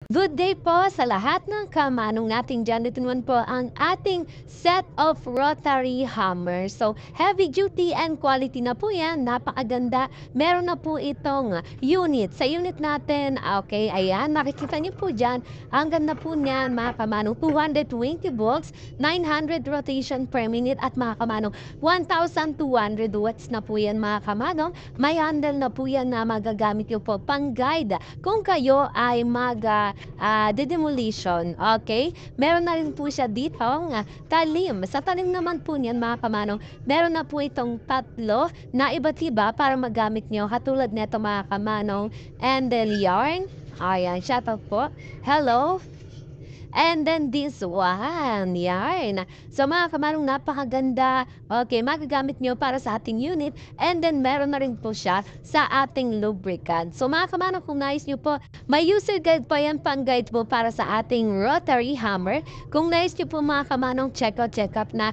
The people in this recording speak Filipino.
Good day po sa lahat ng kamanong nating dyan. Ito naman po ang ating set of rotary hammer. So, heavy duty and quality na po yan. Napakaganda. Meron na po itong unit. Sa unit natin, okay, ayan, makikita niyo po dyan. Ang ganda po niyan, mga kamanong. 220 volts, 900 rotation per minute at mga kamanong 1,200 watts na po yan, mga kamanong. May handle na po yan na magagamit niyo po pang guide kung kayo ay demolition, okay? Meron na rin po siya ditong talim. Sa talim naman po niyan, mga kamanong, meron na po itong tatlo na iba't iba para magamit nyo. Katulad nito, mga kamanong. And then yarn. Ayan, shoutout po. Hello. And then this one, yarn. So mga kamanong, napakaganda. Okay, magagamit nyo para sa ating unit. And then meron na rin po siya sa ating lubricant. So mga kamanong, kung nais nyo po, may user guide pa yan, pang guide po para sa ating rotary hammer. Kung nais nyo po, mga kamanong, check out na